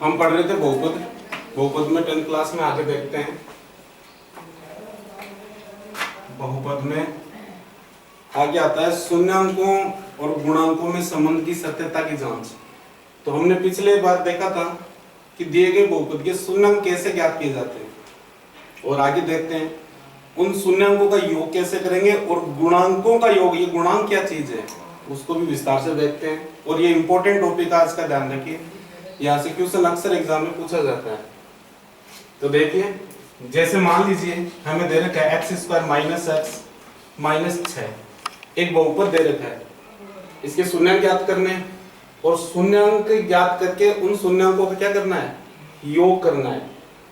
हम पढ़ रहे थे बहुपद। बहुपद में 10th क्लास में आगे देखते हैं। बहुपद में आगे आता है शून्यांकों और गुणांकों में संबंध की सत्यता की जांच। तो हमने पिछले बार देखा था कि दिए गए बहुपद के शून्यांक कैसे ज्ञात किए जाते हैं, और आगे देखते हैं उन शून्यांकों का योग कैसे करेंगे और गुणांकों का योग, ये गुणांक क्या चीज है उसको भी विस्तार से देखते हैं। और ये इंपॉर्टेंट टॉपिक है, आज का ध्यान रखिए, यहाँ से क्वेश्चन अक्सर एग्जाम में पूछा जाता है। तो देखिए, जैसे मान लीजिए हमें दे रखा है x² - x - 6, एक बहुपद दे रखा है, इसके शून्यांक ज्ञात करने हैं और शून्यांक ज्ञात करके उन शून्यांकों का क्या करना है, योग करना है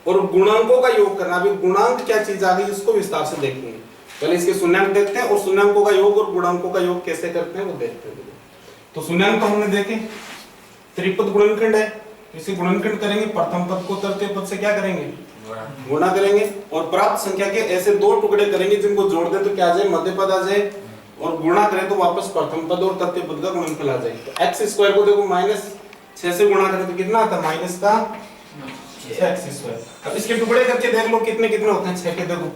और गुणांकों का योग करना। अभी गुणांक क्या चीज आ गई इसको विस्तार से देखेंगे। पहले इसके शून्यांक देखते हैं और शून्यांकों का योग और गुणांकों का योग कैसे करते हैं वो देखते हैं। तो शून्यांक तो हमने देखे, त्रिपद गुणनखंड है, इसे गुणनखंड करेंगे, प्रथम पद को तृतीय पद से क्या करेंगे, गुणा करेंगे और प्राप्त संख्या के ऐसे दो टुकड़े करेंगे जिनको जोड़ दे तो क्या आ जाए, मध्य पद आ जाए, और गुणा करें तो वापस प्रथम पद और तृतीय पद का गुणनफल आ जाए। तो x² को देखो -6 से गुणा करें तो कितना आता है, माइनस का 6x²। अब इसके टुकड़े करके देख लो कितने कितने होते हैं, 6 के देखो,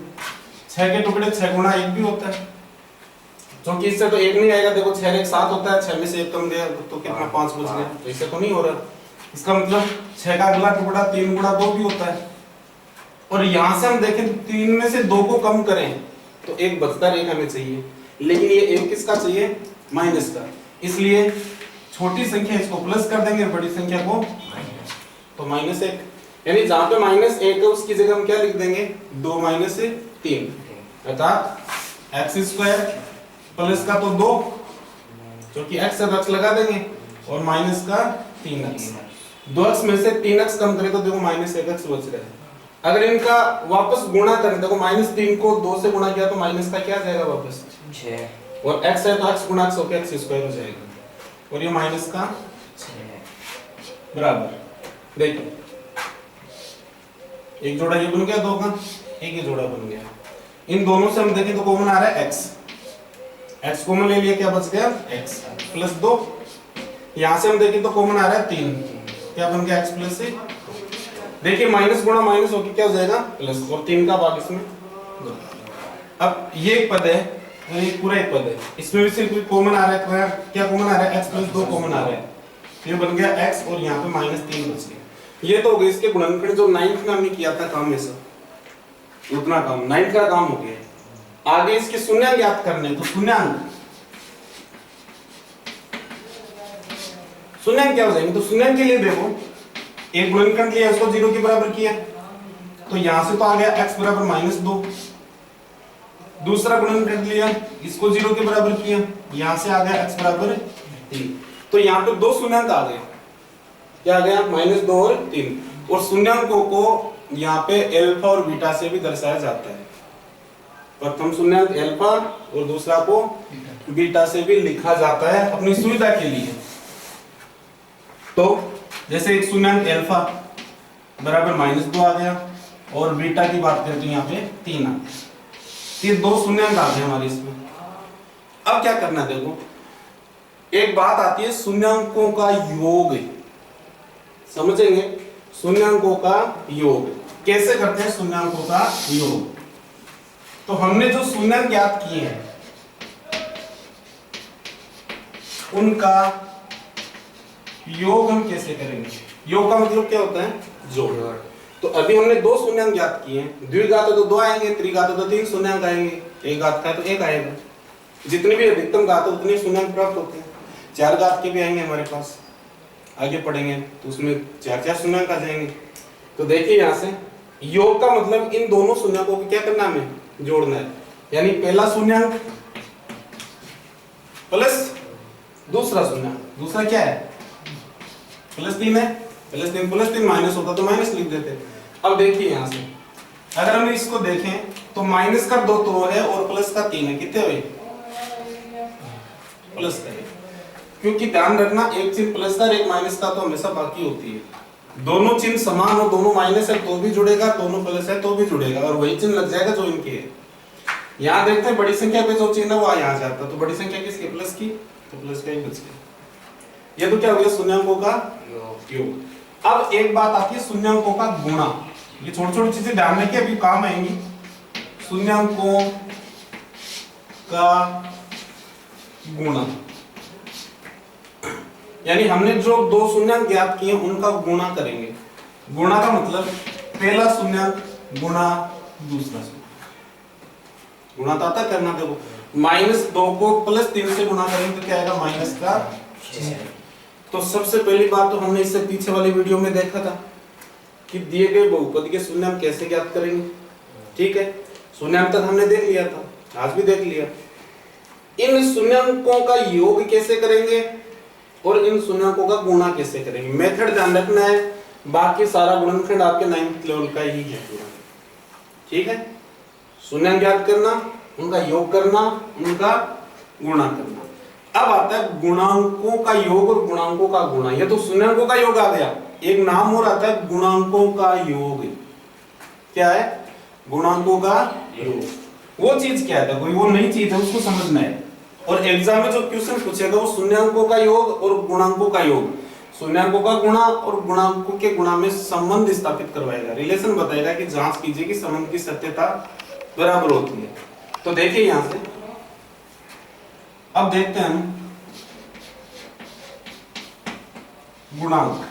6 के टुकड़े 6 गुणा 1 भी होता है, क्योंकि इससे तो 1 नहीं आएगा। देखो 6 1 7 होता है, 6 में से 1 कम गया तो कितना 5 बच गया, तो इससे तो नहीं हो रहा। इसका मतलब 6 का अगला टुकड़ा 3 गुणा 2 भी होता है। और यहां से हम देखें तो 3 में से 2 को कम करें तो 1 बचता रहेगा हमें चाहिए, लेकिन ये 1 किसका चाहिए, माइनस का। इसलिए छोटी संख्या इसको प्लस कर देंगे, बड़ी संख्या को तो -1, यानी जहां पे -1 है उसकी जगह हम क्या लिख देंगे, 2 - 3, अर्थात x² प्लस का तो 2, क्योंकि x से x लगा देंगे, और माइनस का 3x। 2x में से 3x कम करें तो देखो -1x बच रहा है। अगर इनका वापस गुणा करें, देखो -3 को 2 से गुणा किया तो माइनस का क्या जाएगा वापस 6, और x है तो x गुणा x होकर x² हो जाएगा, और ये माइनस का 6 बराबर। देखिए एक जोड़ा ये बन गया 2 का, एक ये जोड़ा बन गया। इन दोनों से हम देखें तो कॉमन आ रहा है x कॉमन ले लिया, क्या बच गया x प्लस 2। यहां से हम देखें तो कॉमन आ रहा है 3, क्या बन गया x प्लस 1। देखिए माइनस गुणा माइनस होकर क्या हो जाएगा प्लस, और 3 का भाग इसमें 2। अब ये एक पद है, ये पूरा एक पद है, इसमें भी सिर्फ कॉमन आ रहा है, क्या कॉमन आ रहा है, x प्लस 2 कॉमन आ रहा है, ये बन गया x और यहाँ पे -3 बच गया। ये तो हो गई इसके गुणनखंड, जो 9th में हमने किया था काम में से उतना काम 9th का काम हो गया। आगे इसके शून्यांक ज्ञात करने, तो शून्यांक क्या हो जाएंगे, तो शून्यांक के लिए देखो एक गुणनखंड लिया, उसको 0 के बराबर किया, तो यहां से तो आ गया x बराबर -2। दूसरा गुणनखंड लिया, इसको 0 के बराबर किया, यहां से आ गया x बराबर 3। तो यहाँ पे दो शून्यांक आ गए, क्या आ गया, -2 और 3। और शून्यांकों को यहाँ पे अल्फा और बीटा से भी दर्शाया जाता है। प्रथम शून्यांक अल्फा और दूसरा को बीटा से भी लिखा जाता है अपनी सुविधा के लिए। तो जैसे एक शून्यांक अल्फा बराबर -2 आ गया, और बीटा की बात करें तो यहाँ पे 3 आ गया। ये दो शून्यांक आ गए हमारे इसमें। अब क्या करना है, देखो एक बात आती है शून्यांकों का योग, समझेंगे शून्यांकों का योग कैसे करते हैं। शून्यांकों का योग, तो हमने जो शून्यांक ज्ञात किए हैं उनका योग हम कैसे करेंगे। योग का मतलब क्या होता है, जोड़। तो अभी हमने दो शून्यांक ज्ञात किए हैं, द्विघात है तो 2 आएंगे, त्रिघात है तो 3 शून्यांक आएंगे, एक घात का है तो 1 आएगा। जितनी भी अधिकतम घात है उतने शून्यांक प्राप्त होते हैं। 4 घात के भी आएंगे हमारे पास, आगे पढ़ेंगे तो उसमें 4 शून्यांक आ जाएंगे। तो देखिए यहाँ से योग का मतलब इन दोनों शून्यांकों को क्या करना है, हमें जोड़ना है। यानी पहला शून्यांक प्लस दूसरा शून्यांक, दूसरा क्या है +3 है, +3 माइनस होता तो माइनस लिख देते। अब देखिए यहाँ से अगर हम इसको देखें तो माइनस का 2 तो है और प्लस का 3 है, कितने हुए प्लस का। क्योंकि ध्यान रखना एक चिन्ह प्लस का एक माइनस का तो हमेशा बाकी होती है। दोनों चिन्ह समान हो, दोनों माइनस है तो भी जुड़ेगा, दोनों प्लस है तो भी जुड़ेगा, और वही चिन्ह लग जाएगा जो इनके है। यहाँ देखते हैं बड़ी संख्या पे जो चिन्ह है वो यहाँ जाता है, तो बड़ी संख्या किसकी, प्लस की, तो प्लस का ही बच गया। ये तो क्या हो गया शून्यांकों का योग। अब एक बात आती है शून्यांकों का गुणा। ये छोटी छोटी चीजें ध्यान रखिए, अभी काम आएंगी। शून्यांकों का गुणा, यानी हमने जो दो शून्यांक ज्ञात किए उनका गुणा करेंगे। गुणा का मतलब पहला शून्यांक गुणा दूसरा शून्यांक। गुणा तो आता करना, देखो -2 को +3 से गुणा करेंगे तो क्या आएगा, -6। तो सबसे पहली बात तो हमने इससे पीछे वाली वीडियो में देखा था कि दिए गए बहुपद के शून्यांक कैसे ज्ञात करेंगे। ठीक है, शून्यांक तक हमने देख लिया था, आज भी देख लिया। इन शून्यांकों का योग कैसे करेंगे और इन शून्यांकों का गुणा कैसे करेंगे, मेथड ध्यान रखना है। बाकी सारा गुणनखंड आपके 9th लेवल का ही है पूरा। ठीक है, शून्यांक ज्ञात करना, उनका योग करना, उनका गुणा करना। अब आता है गुणांकों का योग और गुणांकों का गुणा। ये तो शून्यांकों का योग आ गया, एक नाम और आता है गुणांकों का योग। क्या है, गुणांकों का योग। वो चीज क्या है, कोई वो नई चीज है, उसको समझना है। और एग्जाम में जो क्वेश्चन पूछेगा वो शून्यांकों का योग और गुणांकों का योग, शून्यांकों का गुणा और गुणांकों के गुणा में संबंध स्थापित करवाएगा, रिलेशन बताएगा कि जांच कीजिए कि संबंध की सत्यता बराबर होती है। तो देखिए यहां से अब देखते हैं हम गुणांक।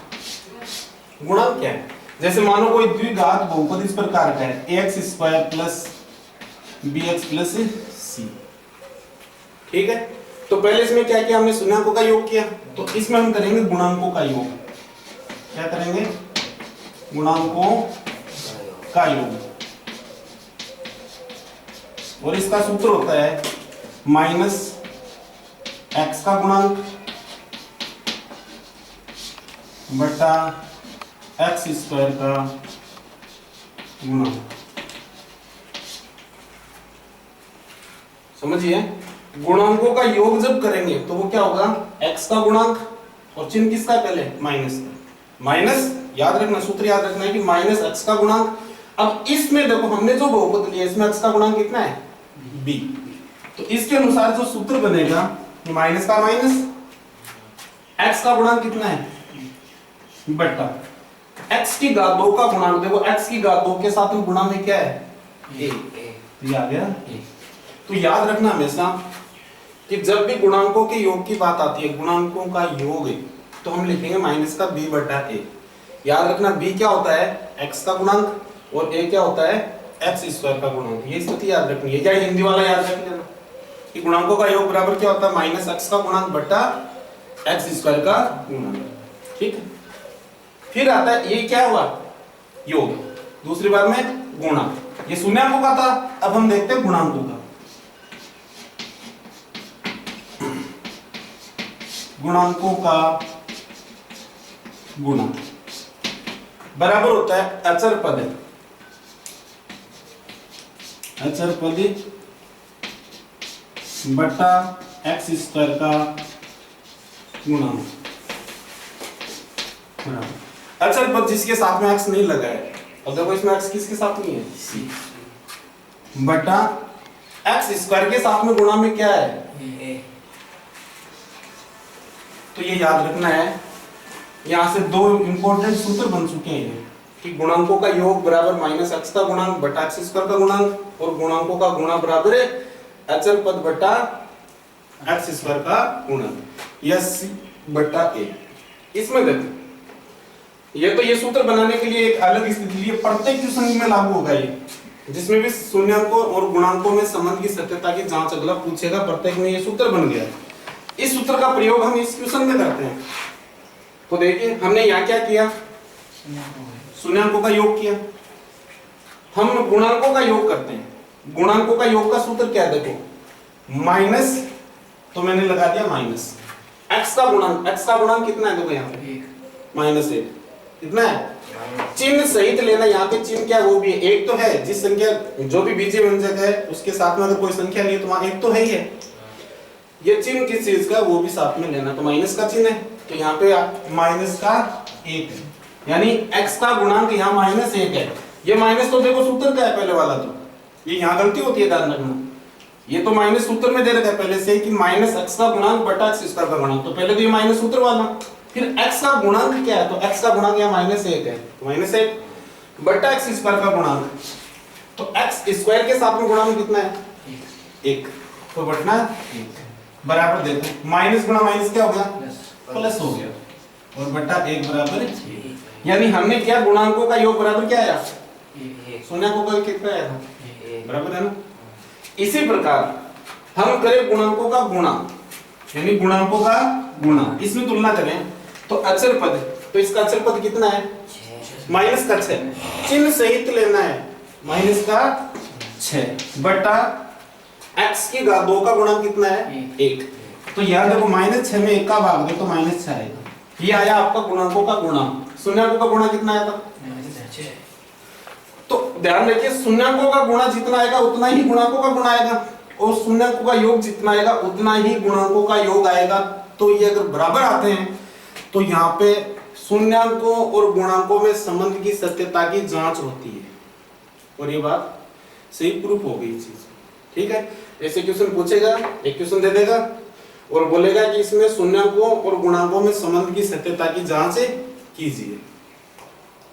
गुणांक क्या है, जैसे मानो कोई द्विघात बहुपद इस प्रकार का है, ax² + bx + c। ठीक है, तो पहले इसमें क्या किया हमने, शून्यांकों का योग किया। तो इसमें हम करेंगे गुणांकों का योग। क्या करेंगे, गुणांकों का योग। और इसका सूत्र होता है -x का गुणांक बटा x² का गुणांक। समझिए, गुणांकों का योग जब करेंगे तो वो क्या होगा, x का गुणांक और चिन्ह किसका है, पहले माइनस। माइनस याद रखना, सूत्र याद रखना है कि -x का गुणांक। अब इसमें देखो हमने जो बहुपद लिया इसमें x का गुणांक कितना है, b। तो इसके अनुसार जो सूत्र बनेगा, माइनस का माइनस, x का गुणांक कितना है, बटा x की घात 2 का गुणांक। देखो x की घात 2 के साथ में गुणा में क्या है, a। ये आ गया a। तो याद रखना हमेशा कि जब भी गुणांकों के योग की बात आती है, गुणांकों का योग है, तो हम लिखेंगे माइनस का b बटा a। याद रखना b क्या होता है, x का गुणांक, और a क्या होता है, x² का गुणांक। ये स्थिति याद रखनी है, क्या हिंदी वाला याद रख लेना कि गुणांकों का योग बराबर क्या होता है, -x का गुणांक बटा x² का गुणांक। ठीक है, फिर आता है ये क्या हुआ, योग, दूसरी बार में गुणा। ये शून्यांकों का था, अब हम देखते हैं गुणांकों का। गुणांकों का गुणा बराबर होता है अचर पद, अचर पद बटा x² का गुणांक। अचर पद जिसके साथ में x नहीं लगा है, और देखो इसमें x किसके साथ नहीं है, c बटा x² के साथ में गुणा में क्या है, a। तो ये याद रखना है, यहां से दो इंपॉर्टेंट सूत्र बन चुके हैं कि गुणांकों का योग बराबर -x का गुणांक बटा x² का गुणांक, और गुणांकों का गुणा बराबर है अचर पद बटा x² का गुणांक, या c बटा a। इसमें देखो ये सूत्र बनाने के लिए एक अलग स्थिति, ये प्रत्येक क्वेश्चन में लागू होगा, ये जिसमें भी शून्यांकों और गुणांकों में संबंध की सत्यता की जांच अगला पूछेगा, प्रत्येक में ये सूत्र बन गया। इस सूत्र का प्रयोग हम इस क्वेश्चन में करते हैं। तो देखिए हमने यहाँ क्या किया, शून्यांकों का योग किया, हम गुणांकों का योग करते हैं। गुणांकों का योग का सूत्र क्या है, देखो माइनस, तो मैंने लगा दिया माइनस x का गुणांक। x का गुणांक कितना है, देखो यहाँ पे -1 कितना है, चिन्ह सहित लेना। यहाँ पे चिन्ह क्या वो भी है, एक तो है, जिस संख्या जो भी बीजीय व्यंजक है उसके साथ में अगर कोई संख्या नहीं है तो वहां एक तो है ही है। ये चिन्ह किस चीज का, वो भी साथ में लेना। तो माइनस का चिन्ह है, तो यहाँ पे -1 है, यानी x का गुणांक यहाँ -1 है। ये माइनस तो देखो सूत्र का है पहले वाला, तो ये यहाँ गलती होती है, ध्यान रखना। ये तो माइनस सूत्र में दे रखा है पहले से कि -x का गुणांक बटा x² का गुणांक, तो पहले तो ये माइनस सूत्र वाला, फिर x का गुणांक क्या है, तो x का गुणांक यहाँ -1 है, तो -1 बटा x स्क्वायर का गुणांक, तो x स्क्वायर के साथ में गुणांक कितना है 1, तो बटना 1 बराबर देखो माइनस गुणा माइनस क्या हो गया प्लस हो गया, और बटा 1 बराबर, यानी हमने क्या गुणांकों का योग बराबर क्या आया, शून्याङ्कों का योग कितना आया था, बराबर है ना। इसी प्रकार हम करें गुणांकों का गुणा, यानी गुणांकों का गुणा, इसमें तुलना करें तो अचर पद, तो इसका अचर पद कितना है माइनस का 6, चिन्ह सहित लेना है, माइनस का 6 बटा x की घात 2 का गुणांक कितना है 1, तो यहाँ देखो -6 में 1 का भाग दे तो -6 आएगा, ये आया आपका गुणांकों का गुणा। शून्याङ्कों का गुणा कितना आया था, तो ध्यान रखिए शून्याङ्कों का गुणा जितना आएगा उतना ही गुणांकों का गुणा आएगा, और शून्याङ्कों का योग जितना आएगा उतना ही गुणांकों का योग आएगा। तो ये अगर बराबर आते हैं तो यहाँ पे शून्याङ्कों और गुणांकों में संबंध की सत्यता की जांच होती है, और ये बात सही प्रूफ हो गई चीज, ठीक है। ऐसे क्वेश्चन पूछेगा, एक क्वेश्चन दे देगा और बोलेगा कि इसमें शून्याङ्कों और गुणांकों में संबंध की सत्यता की जांच कीजिए,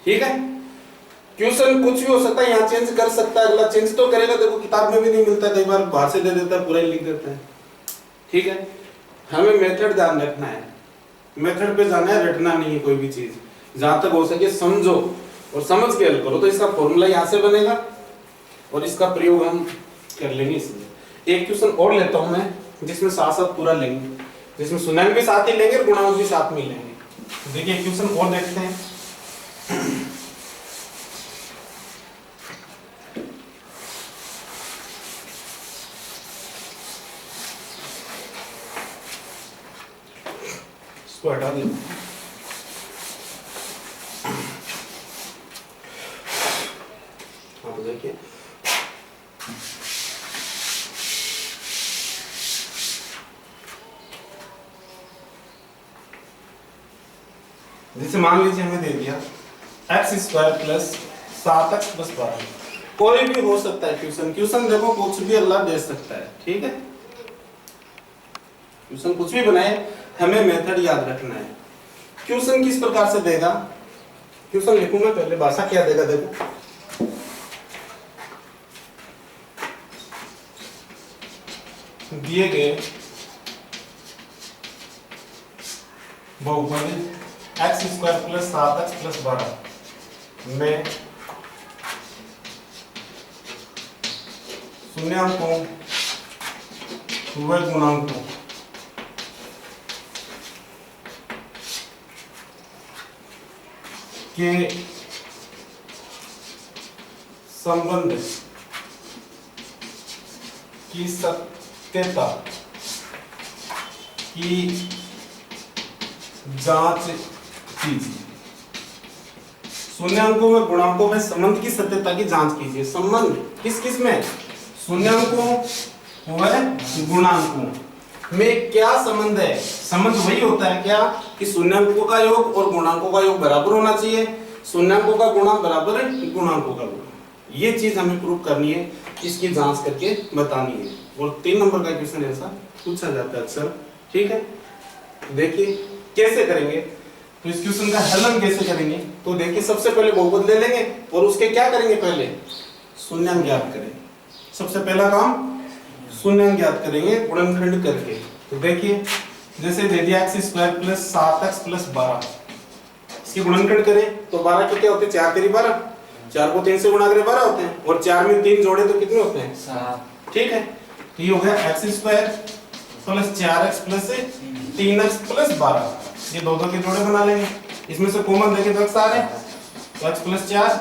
ठीक है। क्वेश्चन कुछ भी हो सकता है, यहाँ चेंज कर सकता है, अगला चेंज तो करेगा, देखो किताब में भी नहीं मिलता, कई बार बाहर से दे देता है, पूरा ही लिख देता है, ठीक है। हमें मेथड ध्यान रखना है, मेथड पे जाना है, रटना नहीं है कोई भी चीज, जहां तक हो सके समझो और समझ के हल करो। तो इसका फॉर्मूला यहाँ से बनेगा और इसका प्रयोग हम कर लेंगे। इसलिए एक क्वेश्चन और लेता हूं मैं, जिसमें साथ साथ पूरा लेंगे, जिसमें शून्याङ्क भी साथ ही लेंगे और गुणांक भी साथ में लेंगे। देखिए एक क्वेश्चन और देखते हैं। इसको हटा दें, हाँ तो देखिए जैसे मान लीजिए हमें दे दिया x² + 7x + 12, कोई भी हो सकता है क्वेश्चन देखो कुछ भी अल्लाह दे सकता है, ठीक है। क्वेश्चन कुछ भी बनाए, हमें मेथड याद रखना है। क्वेश्चन किस प्रकार से देगा, क्वेश्चन लिखूंगा पहले, भाषा क्या देगा देखो, दिए गए बहुपद x² + 7x + 12 में शून्याङ्कों व गुणांकों के संबंध की सत्यता की जांच कीजिए। शून्याङ्कों में गुणांकों में संबंध की सत्यता की जांच कीजिए। संबंध किस किस में, शून्याङ्कों व गुणांकों में क्या संबंध है। संबंध वही होता है क्या कि शून्याङ्कों का योग और गुणांकों का योग बराबर होना चाहिए, शून्याङ्कों का गुणा बराबर है गुणांकों का गुणा। ये चीज हमें प्रूव करनी है, इसकी जांच करके बतानी है, और 3 नंबर का क्वेश्चन ऐसा पूछा जाता है अक्सर, ठीक है। देखिए कैसे करेंगे, तो इस क्वेश्चन का हल हम कैसे करेंगे, तो देखिए सबसे पहले बहुपद ले लेंगे और उसके क्या करेंगे, पहले शून्याङ्क ज्ञात करेंगे। सबसे पहला काम शून्याङ्क ज्ञात करेंगे गुणनखंड करके। तो देखिए जैसे दे दिया x² + 7x + 12, इसके गुणनखंड करें तो 12 कितने होते हैं, 4 3 12, 4 को 3 से गुणा करें 12 होते हैं, और 4 में 3 जोड़े तो कितने होते हैं 7, ठीक है। तो ये हो गया x² + 4x + 3x + 12, ये दो के जोड़े बना लेंगे। इसमें से कॉमन देखें तो x आ रहे हैं, तो x + 4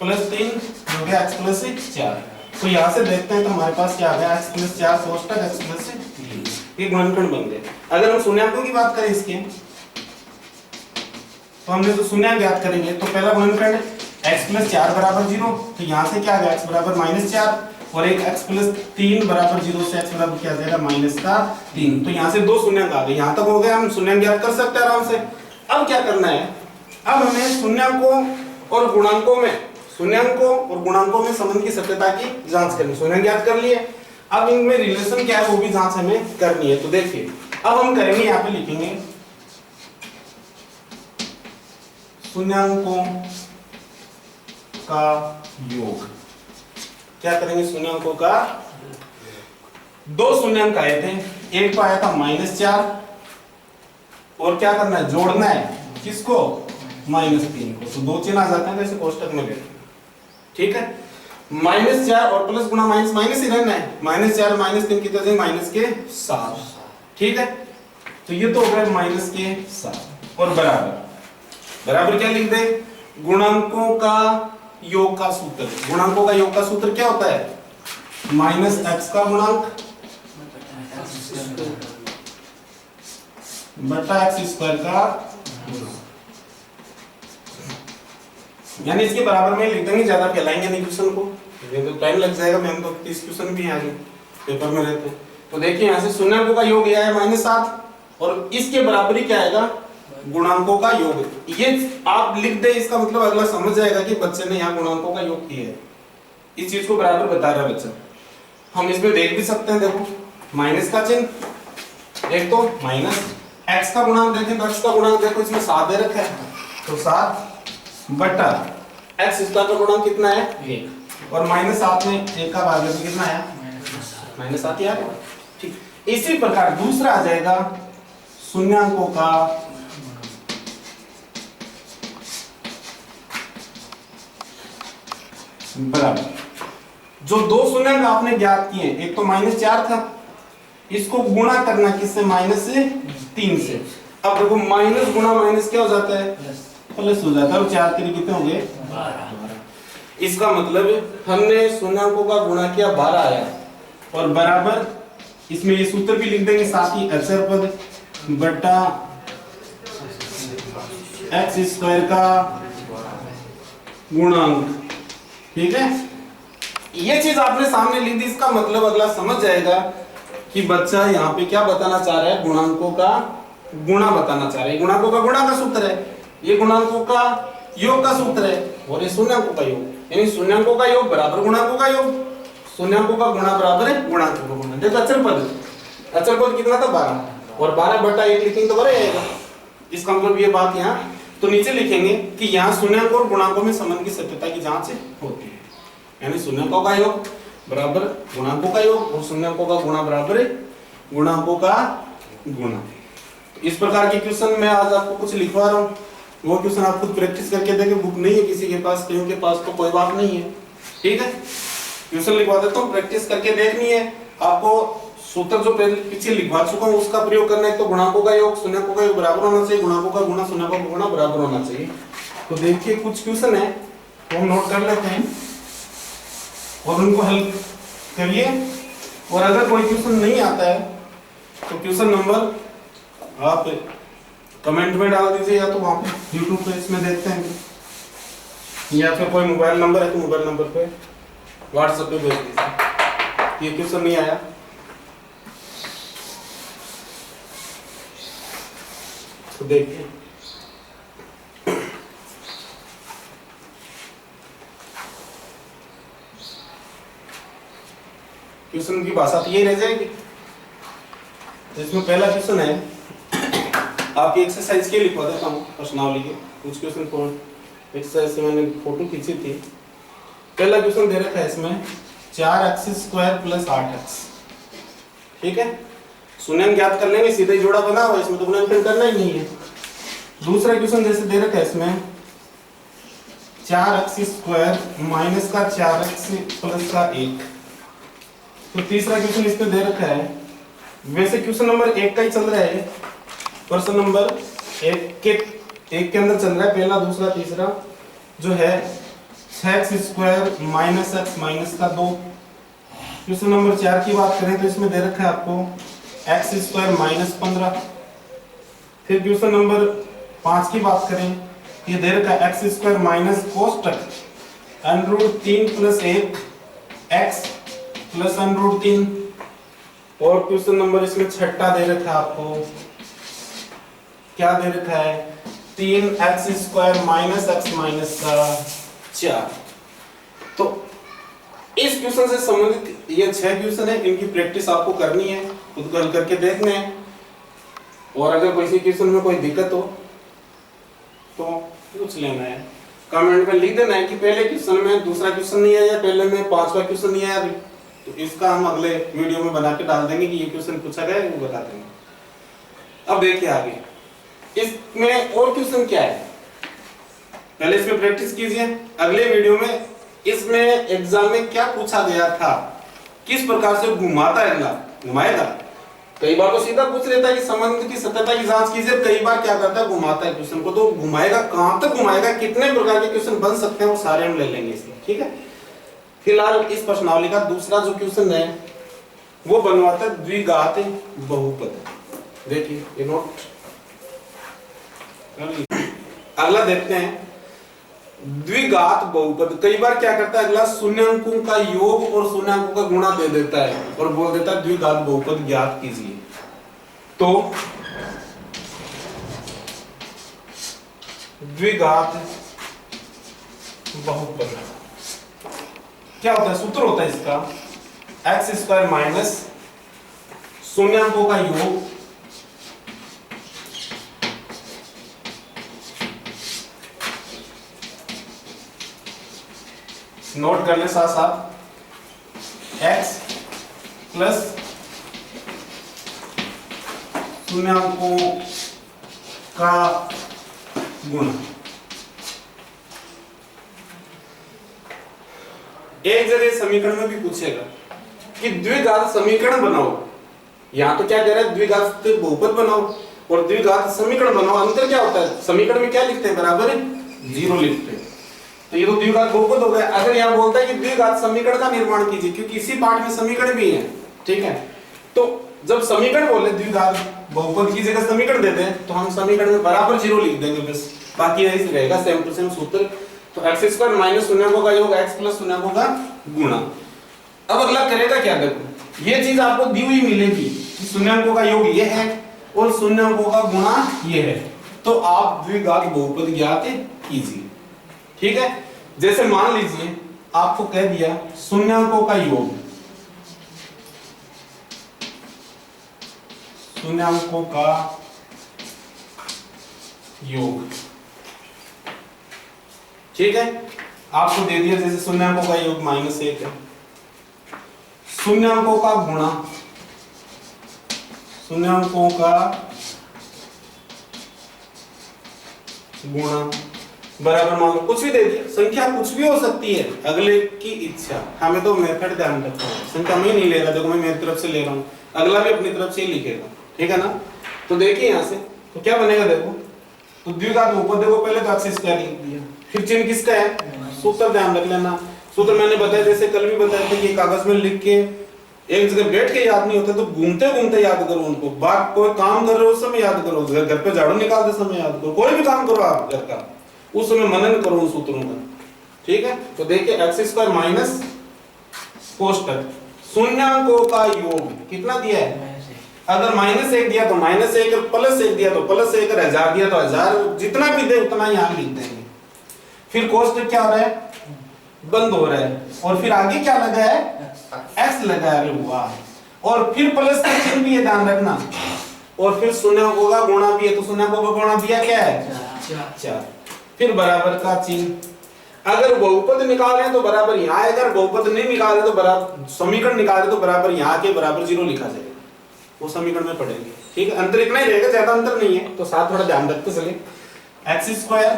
+ 3 हो गया x + 4। तो यहाँ से देखते हैं तो हमारे पास क्या आ गया, x + 4 कोष्टक x + 3, ये गुणनखंड बन गए। अगर हम शून्याङ्कों की बात करें इसके, तो हमने तो शून्याङ्क ज्ञात करेंगे, तो पहला गुणनखंड x + 4 = 0, तो यहाँ से क्या आ गया x = -4, और एक x + 3 = 0 से x बराबर क्या आ जाएगा -3। तो यहाँ से 2 शून्याङ्क आ गए, यहाँ तक हो गया, हम शून्याङ्क ज्ञात कर सकते हैं आराम से। अब क्या करना है, अब हमें शून्याङ्कों और गुणांकों में संबंध की सत्यता की जांच करनी। शून्याङ्क ज्ञात कर लिए, अब इनमें रिलेशन क्या है वो भी जांच हमें करनी है। तो देखिए अब हम करेंगे, यहाँ पे लिखेंगे शून्यांकों का योग। क्या करेंगे? शून्यांकों का, दो शून्यांक आए थे, एक तो आया था -4 और क्या करना है? जोड़ना है किसको? -3 को। तो दो चिन्ह आ जाते हैं तो इसे कोष्टक में लेते हैं। ठीक है, -4 और प्लस गुणा माइनस माइनस ही रहना है। -4 -3 की जगह -7। ठीक है, तो ये तो हो गया -7 और बराबर क्या लिख दे? गुणांकों का योग का सूत्र। गुणांकों का योग का सूत्र क्या होता है? -x का गुणांक बटा x² का गुणांक। यानी इसके बराबर में लिख देंगे, ज्यादा फैलाएंगे नहीं क्वेश्चन को, ये तो टाइम लग जाएगा। मैम तो 30 क्वेश्चन भी आ गए पेपर में रहते। तो देखिए यहाँ से शून्यांकों का योग यह है -7 और इसके बराबरी क्या आएगा? गुणांकों का योग। ये आप लिख दे, इसका मतलब अगला समझ जाएगा कि बच्चे ने यहाँ गुणांकों का योग किया है, इस चीज को बराबर बता रहा है बच्चा। हम इसमें देख भी सकते हैं, देखो माइनस का चिन्ह, एक तो माइनस x का गुणांक देखें तो x का गुणांक देखो इसमें 7 दे रखा है, तो 7 बटा x² का गुणांक कितना है? 1 और -7 में 1 का भाग तो कितना है? -7 यार। ठीक, इसी प्रकार दूसरा आ जाएगा शून्यांकों का बराबर। जो दो शून्यांक आपने ज्ञात किए, एक तो -4 था, इसको गुणा करना किससे? -3 से। अब देखो माइनस गुणा माइनस क्या हो जाता है? प्लस हो जाता है। और 4 3 कितने हो गए? 12। इसका मतलब हमने शून्यांकों का गुणा किया, 12 आया और बराबर इसमें ये सूत्र भी लिख देंगे साथ ही, अचर पद बटा x² का गुणांक। ठीक है, ये चीज आपने सामने लिख दी, इसका मतलब अगला समझ जाएगा कि बच्चा यहाँ पे क्या बताना चाह रहा है? गुणांकों का गुणा बताना चाह रहा है। गुणांकों का गुणा का सूत्र है, ये गुणांकों का योग का सूत्र है और ये शून्यांकों का योग, यानी शून्यांकों का योग बराबर गुणांकों का योग, शून्यांकों का गुणा बराबर है गुणांकों का गुणा। देखो अचर पद कितना था? 12 और 12 बटा 1 लिखेंगे तो बराबर आएगा। इसका मतलब ये बात यहाँ तो नीचे लिखेंगे कि यहाँ शून्यांक और गुणांकों में संबंध की सत्यता की जांच होती है, यानी शून्यांकों का योग बराबर गुणांकों का योग और शून्यांकों का गुणा बराबर गुणांकों का गुणा। इस प्रकार के क्वेश्चन मैं आज आपको कुछ लिखवा रहा हूँ, वो क्वेश्चन आप खुद प्रैक्टिस करके देखें। बुक नहीं है किसी के पास, कहीं के पास तो कोई बात नहीं है। ठीक है, क्वेश्चन लिखवा देता हूँ, प्रैक्टिस करके देखनी है आपको। सूत्र जो पीछे लिखवा चुका हूँ उसका प्रयोग करना है। तो गुणांकों का योग शून्यांकों का योग बराबर होना चाहिए, गुणांकों का गुणा शून्यांकों का गुणा बराबर होना चाहिए। तो देखिए कुछ क्वेश्चन है वो हम नोट कर लेते हैं और उनको हल करिए। और अगर कोई क्वेश्चन नहीं आता है तो क्वेश्चन नंबर आप कमेंट में डाल दीजिए, या तो वहां पे यूट्यूब पे इसमें देखते हैं, या फिर कोई मोबाइल नंबर है तो मोबाइल नंबर पे व्हाट्सएप पे भेज दीजिए। ये क्वेश्चन नहीं आया तो देखिए, क्वेश्चन की भाषा तो यही रह जाएगी। तो इसमें पहला क्वेश्चन है, आपकी एक्सरसाइज के लिखवा देता हूँ प्रश्नावली के कुछ क्वेश्चन को। एक्सरसाइज से मैंने फोटो खींची थी। पहला क्वेश्चन दे रखा है इसमें 4x² + 8x। ठीक है, शून्यांक ज्ञात कर लेंगे, सीधे जोड़ा बना हुआ, इसमें तो गुणनफल करना ही नहीं है। दूसरा क्वेश्चन जैसे दे रखा है इसमें 4x² - का 4x + का 1। तो तीसरा क्वेश्चन इस पे दे रखा है, वैसे क्वेश्चन नंबर 1 का ही चल रहा है, प्रश्न नंबर 1 के अंदर चल रहा है पहला, दूसरा, तीसरा जो है 6x² - x - का 2। क्वेश्चन नंबर 4 की बात करें तो इसमें दे रखा है आपको x² - 15। फिर क्वेश्चन नंबर 5 की बात करें, ये दे रखा है x² - कोष्टक √3 + 1 x + √3। और क्वेश्चन नंबर इसमें छठा दे रखा है आपको, क्या दे रखा है 3x² - x - का 4। तो इस क्वेश्चन से संबंधित ये 6 क्वेश्चन है, इनकी प्रैक्टिस आपको करनी है, खुद हल करके देखने हैं। और अगर किसी क्वेश्चन में कोई दिक्कत हो तो पूछ लेना है, कमेंट में लिख देना है कि पहले क्वेश्चन में दूसरा क्वेश्चन नहीं आया, पहले में पांचवा क्वेश्चन नहीं आया। तो इसका हम अगले वीडियो में बना के डाल देंगे कि ये क्वेश्चन पूछा गया है, वो बता देंगे। अब देखिए आगे इसमें और क्वेश्चन क्या है, पहले इसमें प्रैक्टिस कीजिए। अगले वीडियो में इसमें एग्जाम में क्या पूछा गया था, किस प्रकार से घुमाता है अगला, घुमाएगा। कई बार तो सीधा पूछ लेता है कि संबंध की सत्यता की जांच कीजिए, कई बार क्या करता है घुमाता है क्वेश्चन को। तो घुमाएगा, कहां तक घुमाएगा, कितने प्रकार के क्वेश्चन बन सकते हैं वो सारे हम ले लेंगे इसमें, ठीक है। फिलहाल इस प्रश्नावली का दूसरा जो क्वेश्चन है वो बनवाता है द्विघात बहुपद। देखिए ये नोट, अगला देखते हैं द्विघात बहुपद। कई बार क्या करता है अगला शून्याङ्कों का योग और शून्याङ्कों का गुणा दे देता है और बोल देता है द्विघात बहुपद ज्ञात कीजिए। तो द्विघात बहुपद क्या होता है, सूत्र होता है इसका एक्स स्क्वायर माइनस शून्याङ्कों का योग नोट कर ले साथ साथ, x प्लस शून्याङ्कों का गुणा। एक जगह समीकरण में भी पूछेगा कि द्विघात समीकरण बनाओ, यहां तो क्या कह रहा है द्विघात बहुपद बनाओ और द्विघात समीकरण बनाओ। अंतर क्या होता है, समीकरण में क्या लिखते हैं, बराबर 0 लिखते हैं। तो ये तो द्विघात बहुपद हो गया। अगर यहाँ बोलता है कि द्विघात समीकरण का निर्माण कीजिए, क्योंकि इसी पाठ में समीकरण भी है, ठीक है। तो जब समीकरण बोले द्विघात बहुपद की जगह समीकरण देते हैं तो हम समीकरण में बराबर 0 लिख देंगे बस, बाकी ऐसे रहेगा सेम टू सेम सूत्र। तो एक्स स्क्वायर माइनस शून्याङ्कों का योग एक्स प्लस शून्याङ्कों का गुणा। अब अगला करेगा क्या, देखो ये चीज आपको दी हुई मिलेगी कि शून्याङ्कों का योग ये है और शून्याङ्कों का गुणा ये है, तो आप द्विघात बहुपद ज्ञात कीजिए, ठीक है। जैसे मान लीजिए आपको कह दिया शून्याङ्कों का योग, शून्याङ्कों का योग, ठीक है। आपको दे दिया जैसे शून्याङ्कों का योग -1 है, शून्याङ्कों का गुणा, शून्याङ्कों का गुणा बराबर मान लो कुछ भी दे दिया, संख्या कुछ भी हो सकती है, अगले की इच्छा। हमें तो मेथड ध्यान रखना है, संख्या मैं नहीं ले रहा, देखो मैं मेरी तरफ से ले रहा हूँ, अगला भी अपनी तरफ से ही लिखेगा, ठीक है ना। तो देखिए यहाँ से तो क्या बनेगा, देखो तो द्विघात बहुपद देखो पहले तो एक्स स्क्वायर लिख दिया, फिर चिन्ह किसका है, सूत्र ध्यान रख लेना। सूत्र मैंने बताया, जैसे कल भी बताया था कि कागज में लिख के एक जगह बैठ के याद नहीं होता तो घूमते घूमते याद करो उनको। बात कोई काम कर रहे हो उस समय याद करो, घर पे झाड़ू निकालते समय याद करो, कोई भी काम करो आप घर का उस समय मनन करो उन सूत्रों का, ठीक है। तो देखिए एक्स स्क्वायर माइनस कोष्टक शून्याङ्कों का योग कितना दिया है, अगर -1 दिया तो -1 और +1 दिया तो +1 और 1000 दिया तो 1000, जितना भी दे उतना यहाँ लिख देंगे। फिर कोष्टक क्या हो रहा है, बंद हो रहा है, और फिर आगे क्या लगा है, x लगा हुआ है, और फिर प्लस का चिन्ह भी है ध्यान रखना, और फिर शून्याङ्कों का गुणा भी है, तो शून्याङ्कों का गुणा भी क्या है 4, फिर बराबर का चिन्ह। अगर बहुपद निकाले तो बराबर यहाँ आएगा, अगर बहुपद नहीं निकाले तो बराबर समीकरण निकाले तो बराबर यहाँ के बराबर 0 लिखा जाएगा, वो समीकरण में पढ़ेंगे, ठीक है। अंतर इतना ही रहेगा, ज्यादा अंतर नहीं है, तो साथ थोड़ा ध्यान रखते चले। एक्स स्क्वायर,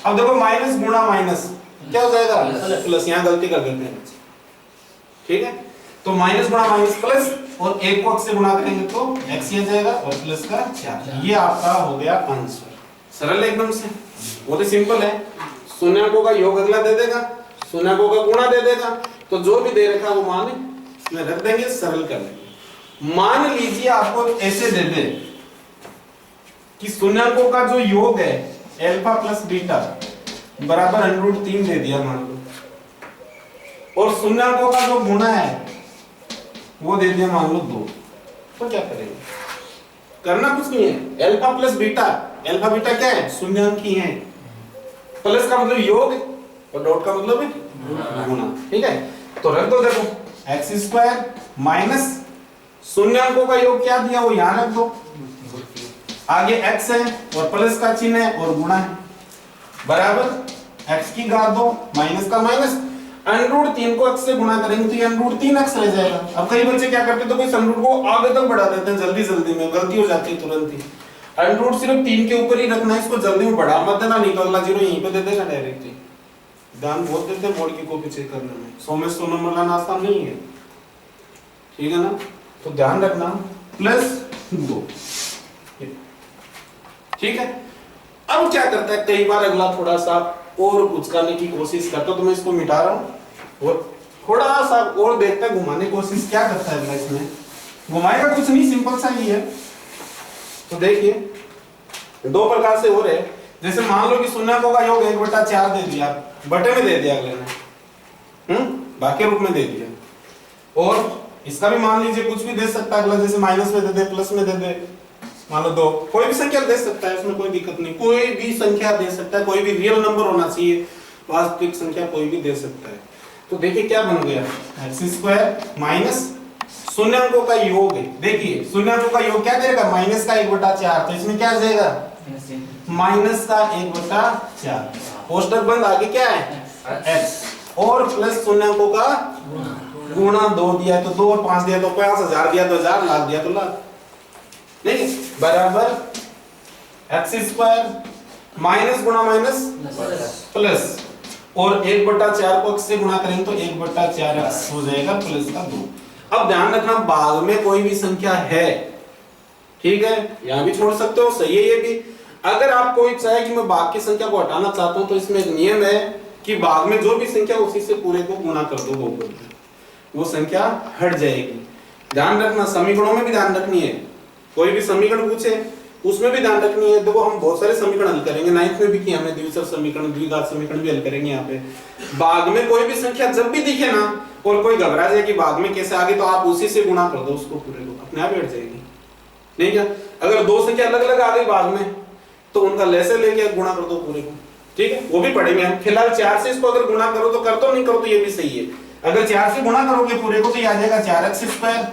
अब देखो माइनस गुणा माइनस क्या हो जाएगा प्लस, यहाँ गलती कर देते हैं, ठीक है। तो माइनस गुणा माइनस प्लस, और एक को x से गुणा करेंगे तो x ही आ जाएगा और प्लस का 4, ये आपका हो गया आंसर। सरल एकदम से, बहुत ही सिंपल है। शून्याङ्कों का योग अगला दे देगा, शून्याङ्कों का गुणा दे देगा, तो जो भी दे रखा वो मान इसमें रख देंगे, सरल कर देंगे। मान लीजिए आपको ऐसे दे दे कि शून्याङ्कों का जो योग है अल्फा प्लस बीटा बराबर √3 दे दिया मान लो, और शून्याङ्कों का जो गुणा है वो दे दिया मान लो 2, तो क्या करेंगे, करना कुछ नहीं है। Alpha plus beta, alpha beta क्या है, शून्याङ्क ही है, प्लस का मतलब योग और डॉट का मतलब है गुणा, ठीक है। तो रख दो, देखो एक्स स्क्वायर माइनस शून्याङ्कों का योग क्या दिया वो यहां रख दो, आगे x है और प्लस का चिन्ह है और गुणा है, बराबर x की घात 2 माइनस का माइनस √3 को x से गुणा करेंगे तो ये √3x रह जाएगा। अब कई बच्चे क्या करते हैं तो कोई √3 को आगे तक बढ़ा देते हैं, जल्दी जल्दी में गलती हो जाती है तुरंत ही। √3 सिर्फ 3 के ऊपर ही रखना है, इसको जल्दी में बढ़ा मत देना, नहीं तो अगला जीरो यहीं पे दे देगा डायरेक्टली। ध्यान बहुत देते हैं बोर्ड की कॉपी चेक करने में, 100 में 100 नंबर लाना आसान नहीं है, ठीक है ना, तो ध्यान रखना +2, ठीक है। अब क्या करता है कई बार अगला थोड़ा सा और उचकाने की कोशिश करता, तो मैं इसको मिटा रहा हूं और थोड़ा सा और देखता है, घुमाने की कोशिश क्या करता है अगला, इसमें घुमाएगा कुछ नहीं, सिंपल सा ही है। तो देखिए दो प्रकार से हो रहे, जैसे मान लो कि शून्यकों का योग 1/4 दे दिया, बटे में दे दिया अगले ने, बाकी रूप में दे दिया, और इसका भी मान लीजिए कुछ भी दे सकता है अगला, जैसे माइनस में दे दे, प्लस में दे दे, मान लो 2, कोई भी संख्या दे सकता है, उसमें कोई दिक्कत नहीं, कोई भी संख्या दे सकता है, कोई भी रियल नंबर होना चाहिए, वास्तविक संख्या कोई भी दे सकता है। तो देखिए क्या बन गया, x² माइनस शून्यकों का योग है, देखिए शून्यकों का योग क्या देगा, माइनस का 1/4, तो इसमें क्या जाएगा माइनस का 1/4, पोस्टर बंद, आगे क्या है x, और प्लस शून्यकों का गुणा 2 दिया तो 2 और 5 दिया तो 5000 दिया तो 1000, लाख दिया तो लाख, नहीं बराबर x² माइनस गुणा माइनस प्लस, और 1/4 को x से गुणा करेंगे तो 1/4x हो जाएगा प्लस का 2। अब ध्यान रखना भाग में कोई भी संख्या है, ठीक है, यहां भी छोड़ सकते हो, सही है ये भी। अगर आप कोई चाहे कि मैं भाग की संख्या को हटाना चाहता हूं तो इसमें एक नियम है कि भाग में जो भी संख्या उसी से पूरे को गुणा कर दो, वो संख्या हट जाएगी। ध्यान रखना समीकरणों में भी ध्यान रखनी है, कोई भी समीकरण पूछे उसमें भी ध्यान रखनी है। देखो हम बहुत सारे समीकरण हल करेंगे, 9th में भी किया हमने, द्विचर समीकरण, द्विघात समीकरण भी हल करेंगे। यहाँ पे भाग में कोई भी संख्या जब भी दिखे ना और कोई घबरा जाए कि भाग में कैसे आ गई, तो आप उसी से गुणा कर दो उसको पूरे को, अपने आप हट जाएगी, नहीं क्या। अगर दो संख्या अलग अलग आ गई भाग में तो उनका लेसे लेके गुणा कर दो पूरे को, ठीक है, वो भी पढ़ेंगे हम। फिलहाल 4 से इसको अगर गुणा करो तो कर दो, नहीं करो तो ये भी सही है। अगर 4 से गुणा करोगे पूरे को तो ये आ जाएगा 4x²,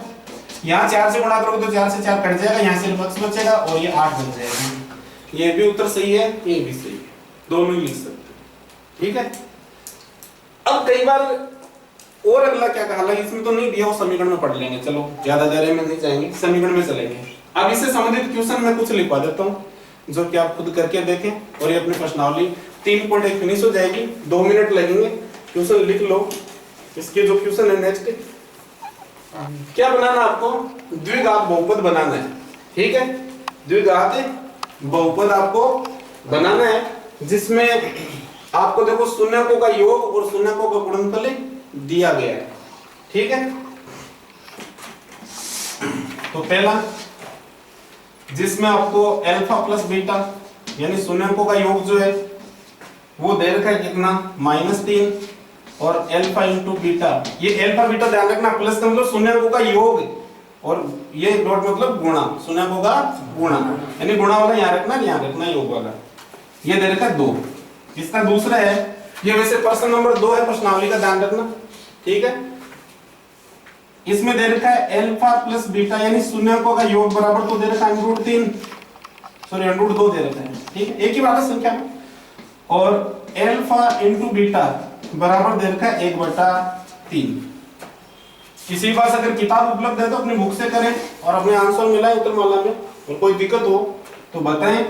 यहाँ 4 से गुणा करोगे तो 4 से 4 कट जाएगा, यहाँ सिर्फ x बचेगा और ये 8 बन जाएगा। ये भी उत्तर सही है, ये भी सही है, दोनों ही लिख सकते हैं, ठीक है। अब कई बार और अगला क्या कहा, इसमें तो नहीं दिया, वो समीकरण में पढ़ लेंगे, चलो ज्यादा गहरे में नहीं जाएंगे, समीकरण में चलेंगे। अब इससे संबंधित क्वेश्चन मैं कुछ लिखवा देता हूँ जो कि आप खुद करके देखें, और ये अपनी प्रश्नावली 3.1 फिनिश हो जाएगी, 2 मिनट लगेंगे। क्वेश्चन लिख लो, इसके जो क्वेश्चन है नेक्स्ट क्या बनाना आपको, द्विघात बहुपद बनाना है, ठीक है, द्विघात बहुपद आपको बनाना है जिसमें आपको देखो शून्यकों का योग और शून्यकों का गुणनफल दिया गया है, ठीक है। तो पहला जिसमें आपको अल्फा प्लस बीटा यानी शून्यकों का योग जो है वो दे रखा है कितना, -3, और अल्फा इंटू बीटा, ये अल्फा बीटा ध्यान रखना, प्लस का मतलब शून्यकों का योग और ये डॉट मतलब गुणा, शून्यकों का गुणा, यानी गुणा वाला यहाँ रखना, यहाँ रखना योग वाला। ये दे रखा है 2। इसका दूसरा है, ये वैसे प्रश्न नंबर 2 है, प्रश्नावली का ध्यान रखना, ठीक है। इसमें दे रखा है अल्फा प्लस बीटा यानी शून्यकों का योग बराबर, तो दे रखा है √3, सॉरी √2 दे रखा है, ठीक है, एक ही बात है संख्या में, और अल्फा इंटू बीटा बराबर दे रखा है 1/3। किसी के पास अगर किताब उपलब्ध है तो अपनी बुक से करें और अपने आंसर मिलाएं उत्तरमाला में, और कोई दिक्कत हो तो बताएं।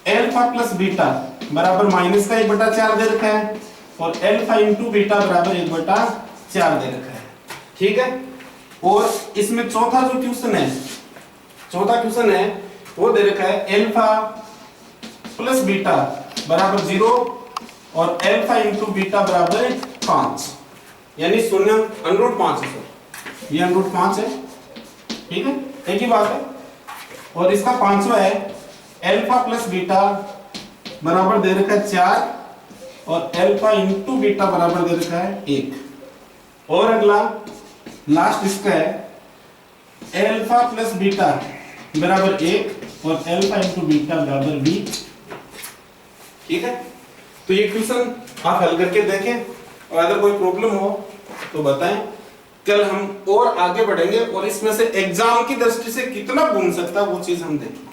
अल्फा प्लस बीटा बराबर माइनस का 1/4 दे रखा है, और अल्फा इंटू बीटा बराबर 1/4 दे रखा है, ठीक है। और इसमें चौथा जो क्वेश्चन है, चौथा क्वेश्चन है वो दे रखा है अल्फा प्लस बीटा बराबर 0 और अल्फा इंटू बीटा बराबर 5, यानी शून्य √5 है सर, ये √5 है, ठीक है, एक ही बात है। और इसका पांचवा है अल्फा प्लस बीटा बराबर दे रखा है 4 और अल्फा इंटू बीटा बराबर दे रखा है 1। और अगला लास्ट इसका है अल्फा प्लस बीटा बराबर 1 और अल्फा इंटू बीटा बराबर 20, ठीक है। तो ये क्वेश्चन आप हल करके देखें, और अगर कोई प्रॉब्लम हो तो बताएं। कल हम और आगे बढ़ेंगे और इसमें से एग्जाम की दृष्टि से कितना घूम सकता है वो चीज हम देखेंगे।